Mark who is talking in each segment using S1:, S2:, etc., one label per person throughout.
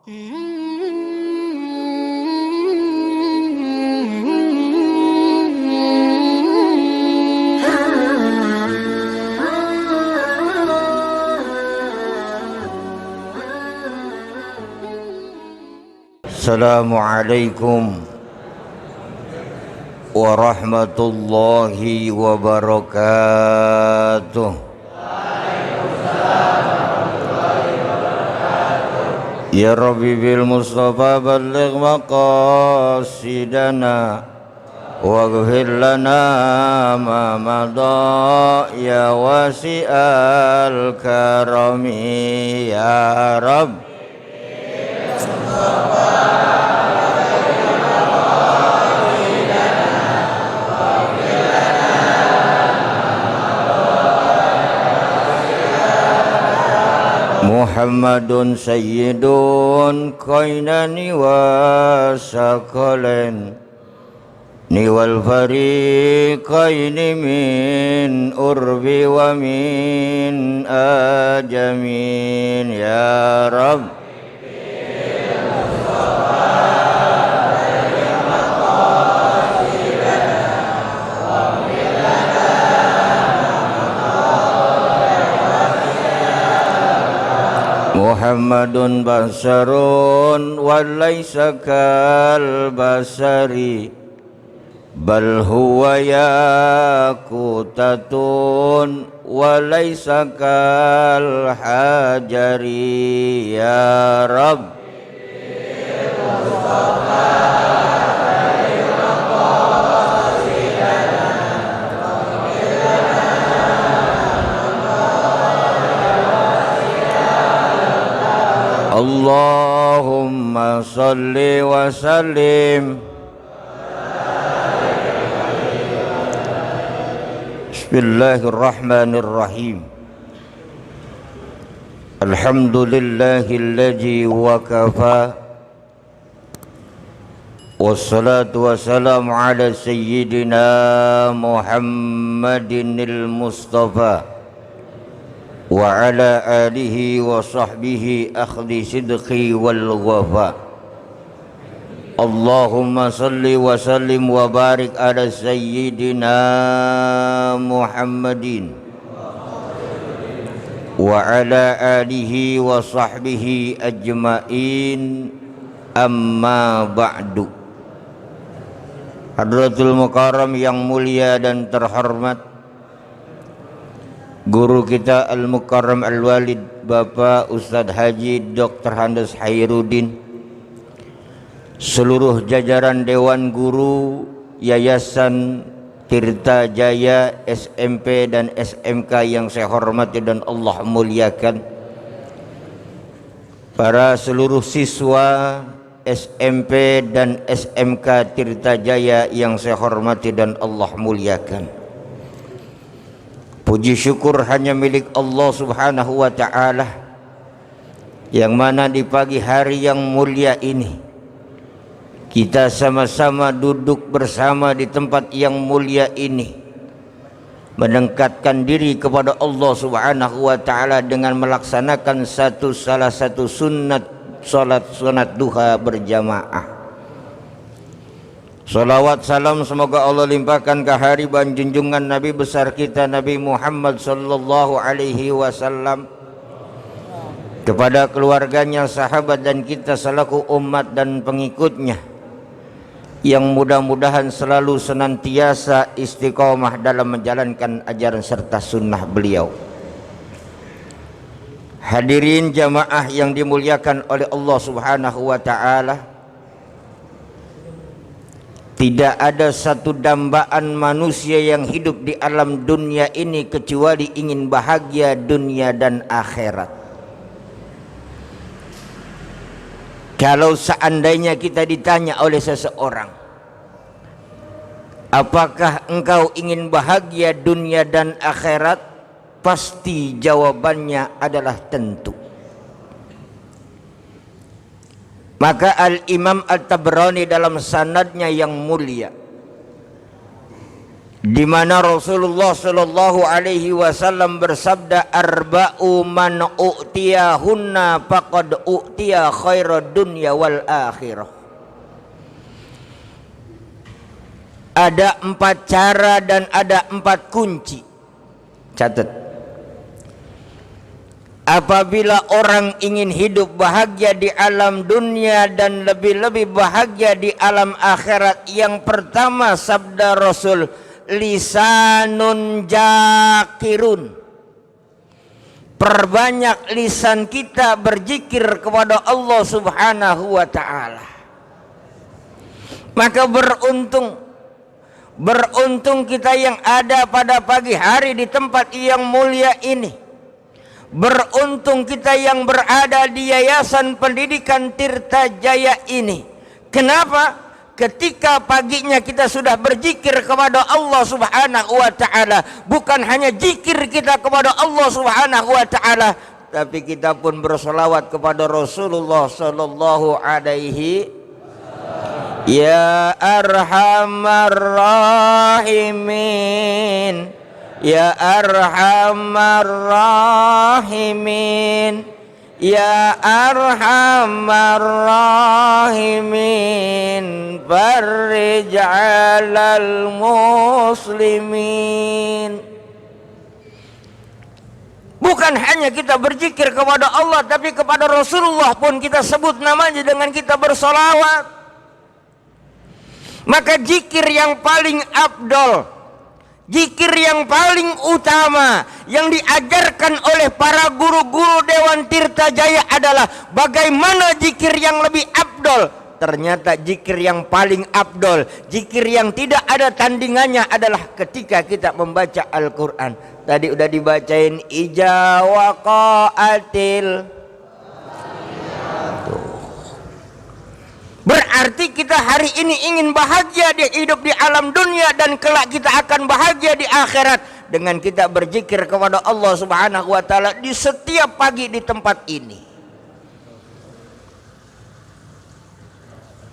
S1: Assalamualaikum warahmatullahi wabarakatuh. Ya Rabbi bil Mustafa balligh maqasidana waghfir lana ma madha ya wasi'al karami ya Rabb. Muhammadun sayyidun qainani wa sakalen ni wal fariqaini min urbi wa min ajamin ya Rabb. Muhammadun basarun wa laysa kal basari bal huwa yaqutatun wa laysa kal hajari ya Rabb. Allahumma salli wa sallim. Bismillahirrahmanirrahim. Alhamdulillahilladzi wa kafa. Wassalatu wassalamu ala sayyidina Muhammadinil Mustafa wa ala alihi wa sahbihi akhli sidqi wal wafa. Allahumma salli wa sallim wa barik ala sayyidina Muhammadin wa ala alihi wa sahbihi ajma'in, amma ba'du. Hadratul Mukarram yang mulia dan terhormat, guru kita Al-Mukarram Al-Walid Bapak Ustadz Haji Dr. Handes Khairuddin, seluruh jajaran Dewan Guru Yayasan Tirta Jaya SMP dan SMK yang saya hormati dan Allah muliakan, para seluruh siswa SMP dan SMK Tirta Jaya yang saya hormati dan Allah muliakan. Puji syukur hanya milik Allah Subhanahu wa ta'ala, yang mana di pagi hari yang mulia ini kita sama-sama duduk bersama di tempat yang mulia ini, mendekatkan diri kepada Allah Subhanahu wa ta'ala dengan melaksanakan salah satu sunat duha berjamaah. Salawat salam semoga Allah limpahkan ke hariban junjungan Nabi besar kita Nabi Muhammad sallallahu alaihi wasallam, kepada keluarganya, sahabat dan kita selaku umat dan pengikutnya, yang mudah-mudahan selalu senantiasa istiqomah dalam menjalankan ajaran serta sunnah beliau. Hadirin jamaah yang dimuliakan oleh Allah Subhanahu wa ta'ala, tidak ada satu dambaan manusia yang hidup di alam dunia ini kecuali ingin bahagia dunia dan akhirat. Kalau seandainya kita ditanya oleh seseorang, apakah engkau ingin bahagia dunia dan akhirat? Pasti jawabannya adalah tentu. Maka Al-Imam At-Tabrani dalam sanadnya yang mulia di mana Rasulullah sallallahu alaihi wasallam bersabda, arba'u man u'tiyahunna faqad u'tiya khairad dunya wal akhirah. Ada 4 cara dan ada 4 kunci. Catat. Apabila orang ingin hidup bahagia di alam dunia dan lebih-lebih bahagia di alam akhirat, yang pertama sabda Rasul, lisanun jakirun. Perbanyak lisan kita berzikir kepada Allah Subhanahu wa ta'ala. Maka beruntung kita yang ada pada pagi hari di tempat yang mulia ini. Beruntung kita yang berada di Yayasan Pendidikan Tirta Jaya ini. Kenapa? Ketika paginya kita sudah berzikir kepada Allah Subhanahu wa ta'ala. Bukan hanya zikir kita kepada Allah Subhanahu wa ta'ala, tapi kita pun bersolawat kepada Rasulullah sallallahu alaihi ya arhamar rahimin, ya arhamar rahimin, ya arhamar rahimin, farij 'alal muslimin. Bukan hanya kita berzikir kepada Allah, tapi kepada Rasulullah pun kita sebut namanya dengan kita bersolawat. Maka zikir yang paling afdol, zikir yang paling utama yang diajarkan oleh para guru-guru Dewan Tirta Jaya adalah bagaimana zikir yang lebih afdol. Ternyata zikir yang paling afdol, zikir yang tidak ada tandingannya adalah ketika kita membaca Al-Quran. Tadi udah dibacain ija waqa'atil. Berarti kita hari ini ingin bahagia di hidup di alam dunia dan kelak kita akan bahagia di akhirat dengan kita berzikir kepada Allah Subhanahu wa ta'ala di setiap pagi di tempat ini.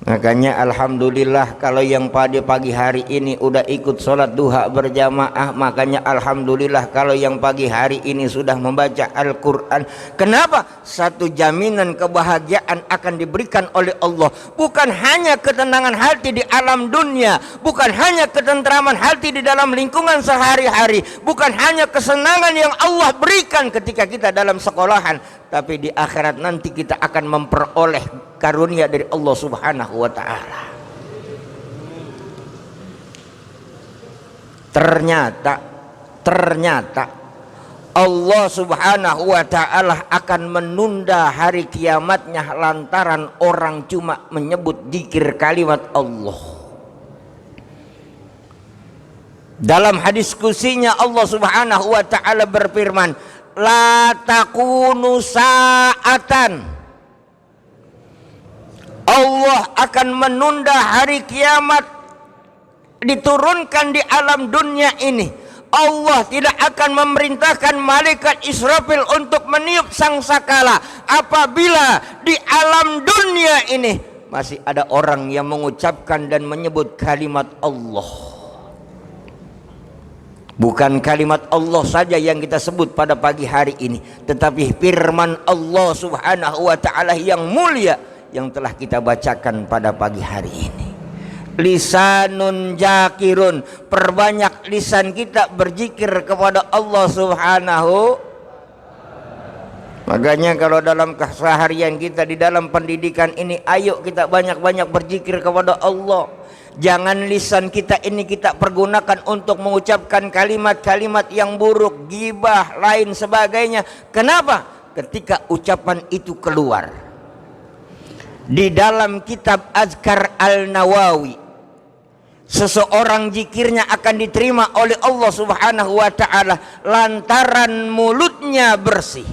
S1: Makanya alhamdulillah kalau yang pada pagi hari ini udah ikut sholat duha berjamaah. Makanya alhamdulillah kalau yang pagi hari ini sudah membaca Al-Quran. Kenapa? Satu jaminan kebahagiaan akan diberikan oleh Allah. Bukan hanya ketenangan hati di alam dunia, bukan hanya ketentraman hati di dalam lingkungan sehari-hari, bukan hanya kesenangan yang Allah berikan ketika kita dalam sekolahan, tapi di akhirat nanti kita akan memperoleh karunia dari Allah Subhanahu wa ta'ala. Ternyata Allah Subhanahu wa ta'ala akan menunda hari kiamatnya lantaran orang cuma menyebut zikir kalimat Allah. Dalam hadis qudsinya Allah Subhanahu wa ta'ala berfirman, la takunu sa'atan. Allah akan menunda hari kiamat diturunkan di alam dunia ini. Allah tidak akan memerintahkan malaikat Israfil untuk meniup sangkakala apabila di alam dunia ini masih ada orang yang mengucapkan dan menyebut kalimat Allah. Bukan kalimat Allah saja yang kita sebut pada pagi hari ini, tetapi firman Allah Subhanahu wa ta'ala yang mulia yang telah kita bacakan pada pagi hari ini. Lisanun jakirun, perbanyak lisan kita berzikir kepada Allah Subhanahu. Makanya kalau dalam keseharian kita di dalam pendidikan ini, ayo kita banyak-banyak berzikir kepada Allah. Jangan lisan kita ini kita pergunakan untuk mengucapkan kalimat-kalimat yang buruk, gibah, lain sebagainya. Kenapa? Ketika ucapan itu keluar di dalam kitab Azkar Al-Nawawi, seseorang zikirnya akan diterima oleh Allah Subhanahu wa ta'ala lantaran mulutnya bersih.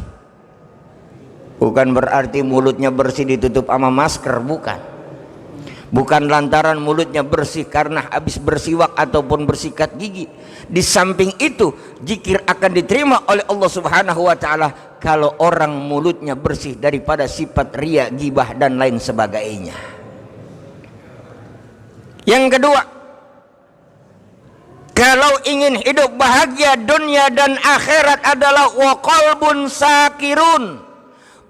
S1: Bukan berarti mulutnya bersih ditutup sama masker, bukan. Bukan lantaran mulutnya bersih karena habis bersiwak ataupun bersikat gigi. Di samping itu, zikir akan diterima oleh Allah Subhanahu wa ta'ala kalau orang mulutnya bersih daripada sifat riya, gibah dan lain sebagainya. Yang kedua, Kalau ingin hidup bahagia dunia dan akhirat adalah wa qalbun sakirun.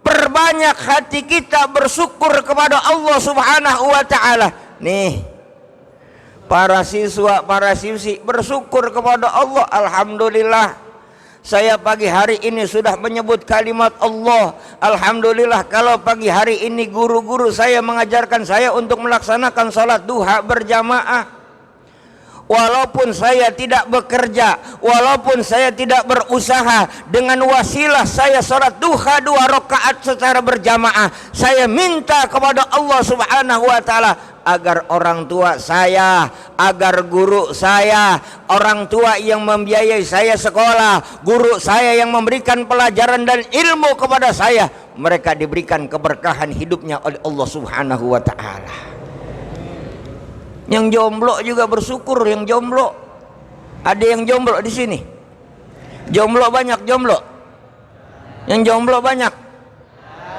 S1: Perbanyak hati kita bersyukur kepada Allah Subhanahu wa taala. Nih, para siswa, para siswi bersyukur kepada Allah. Alhamdulillah, saya pagi hari ini sudah menyebut kalimat Allah. Alhamdulillah, kalau pagi hari ini guru-guru saya mengajarkan saya untuk melaksanakan salat duha berjamaah. Walaupun saya tidak bekerja, walaupun saya tidak berusaha, dengan wasilah saya salat duha 2 rakaat secara berjamaah, saya minta kepada Allah Subhanahu wa taala agar orang tua saya, agar guru saya, orang tua yang membiayai saya sekolah, guru saya yang memberikan pelajaran dan ilmu kepada saya, mereka diberikan keberkahan hidupnya oleh Allah Subhanahu wa taala. Yang jomblo juga bersyukur, yang jomblo. Ada yang jomblo di sini? Jomblo banyak, jomblo. Yang jomblo banyak.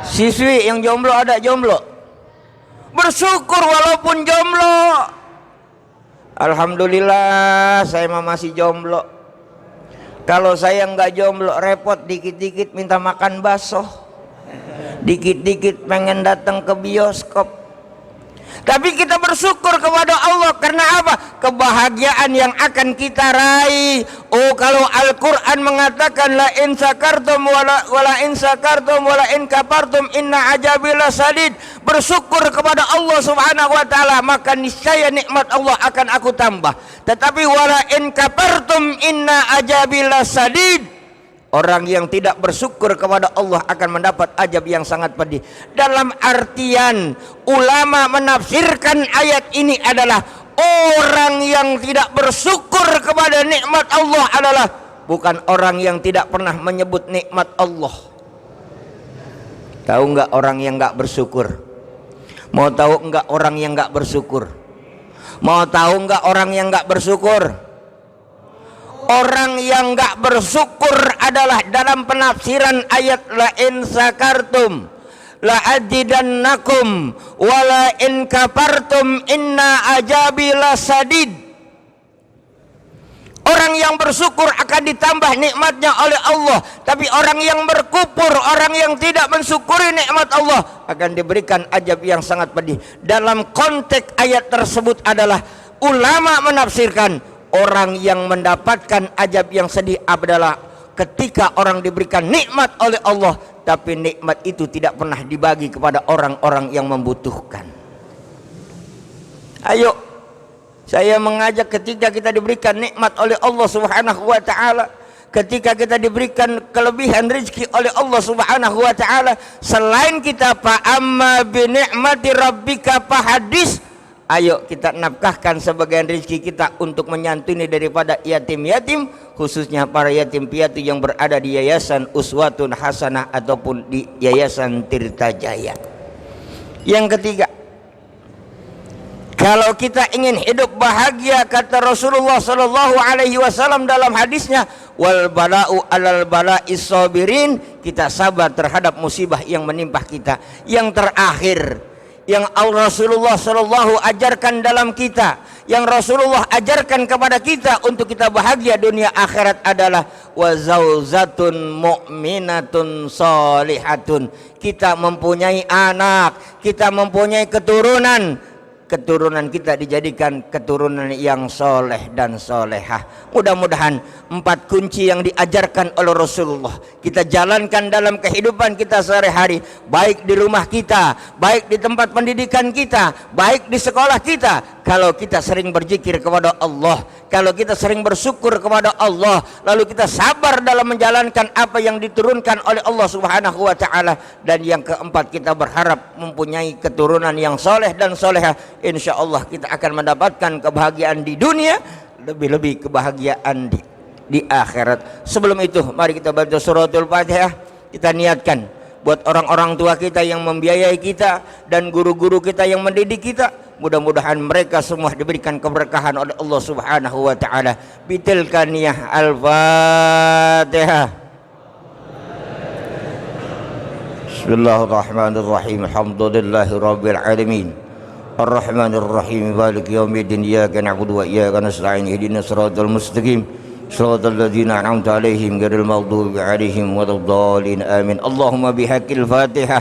S1: Siswi yang jomblo ada jomblo. Bersyukur walaupun jomblo. Alhamdulillah saya masih jomblo. Kalau saya nggak jomblo repot, dikit-dikit minta makan bakso, dikit-dikit pengen datang ke bioskop. Tapi kita bersyukur kepada Allah karena apa? Kebahagiaan yang akan kita raih. Oh, kalau Al-Quran mengatakan la in sakartum wala in sakartum wala in kafartum inna azabi lasadid. Bersyukur kepada Allah Subhanahu wa taala, maka niscaya nikmat Allah akan aku tambah. Tetapi wala in kafartum inna azabi lasadid. Orang yang tidak bersyukur kepada Allah akan mendapat azab yang sangat pedih. Dalam artian ulama menafsirkan ayat ini adalah orang yang tidak bersyukur kepada nikmat Allah adalah bukan orang yang tidak pernah menyebut nikmat Allah. Tahu nggak orang yang nggak bersyukur? Mau tahu nggak orang yang nggak bersyukur? Mau tahu nggak orang yang nggak bersyukur? Orang yang nggak bersyukur adalah dalam penafsiran ayat la in sakartum la azidannakum wa la in kafartum inna azabi lasadid. Orang yang bersyukur akan ditambah nikmatnya oleh Allah, tapi orang yang berkufur, orang yang tidak mensyukuri nikmat Allah akan diberikan azab yang sangat pedih. Dalam konteks ayat tersebut adalah ulama menafsirkan orang yang mendapatkan azab yang sedih adalah ketika orang diberikan nikmat oleh Allah, tapi nikmat itu tidak pernah dibagi kepada orang-orang yang membutuhkan. Ayo, saya mengajak ketika kita diberikan nikmat oleh Allah Subhanahu wa taala, ketika kita diberikan kelebihan rezeki oleh Allah Subhanahu wa taala, selain kita fa amma bi ni'mati rabbika fahadis, ayo kita nafkahkan sebagian rezeki kita untuk menyantuni daripada yatim-yatim, khususnya para yatim piatu yang berada di Yayasan Uswatun Hasanah ataupun di Yayasan Tirta Jaya. Yang ketiga, kalau kita ingin hidup bahagia, kata Rasulullah sallallahu alaihi wasallam dalam hadisnya, wal bala'u alal bala'is sabirin, kita sabar terhadap musibah yang menimpa kita. Yang terakhir yang Rasulullah sallallahu ajarkan dalam kita, yang Rasulullah ajarkan kepada kita untuk kita bahagia dunia akhirat adalah wa zauzatun mu'minatun shalihatun. Kita mempunyai anak, kita mempunyai keturunan, keturunan kita dijadikan keturunan yang soleh dan solehah. Mudah-mudahan 4 kunci yang diajarkan oleh Rasulullah kita jalankan dalam kehidupan kita sehari-hari, baik di rumah kita, baik di tempat pendidikan kita, baik di sekolah kita. Kalau kita sering berzikir kepada Allah, kalau kita sering bersyukur kepada Allah, lalu kita sabar dalam menjalankan apa yang diturunkan oleh Allah Subhanahu wa taala, dan yang keempat kita berharap mempunyai keturunan yang soleh dan solehah, insya Allah kita akan mendapatkan kebahagiaan di dunia, lebih-lebih kebahagiaan di akhirat. Sebelum itu mari kita baca suratul Fatihah. Kita niatkan buat orang-orang tua kita yang membiayai kita dan guru-guru kita yang mendidik kita, mudah-mudahan mereka semua diberikan keberkahan oleh Allah Subhanahu wa taala. Bitilkan ya Al-Fatihah. Bismillahirrahmanirrahim. Alhamdulillahirabbil alamin. الرحمن الرحيم مالك يوم الدين إياك نعبد وإياك نستعين اهدنا الصراط المستقيم صراط الذين أنعمت عليهم غير المغضوب عليهم ولا الضالين آمين اللهم بحق الفاتحة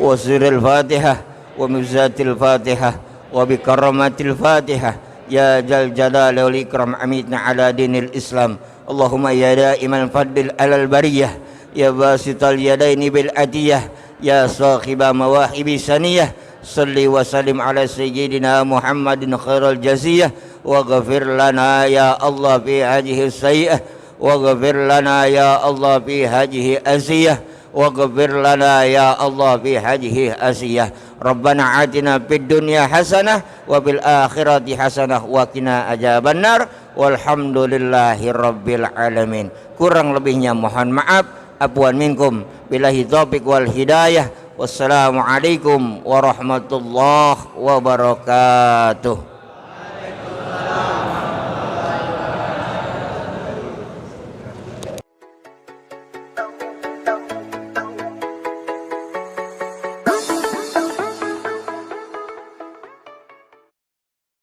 S1: وسر الفاتحة ومزات الفاتحة وبكرامات الفاتحة يا ذا الجلال والإكرام أميتنا على دين الإسلام اللهم يا دائما الفضل على البرية يا باسط اليدين بالعدية يا صاحب مواهب سنية صل وسلم على سيدنا محمد خير الجزية واغفر لنا يا الله في هذه السيئة واغفر لنا يا الله في هذه أزية واغفر لنا يا الله في هذه أزية ربنا آتنا في الدنيا حسنة وفي الآخرة حسنة وقنا عذاب النار walhamdulillahi rabbil alamin. Kurang lebihnya mohon maaf. Afwan minkum. Billahi taufiq wal hidayah. Wassalamualaikum warahmatullahi wabarakatuh.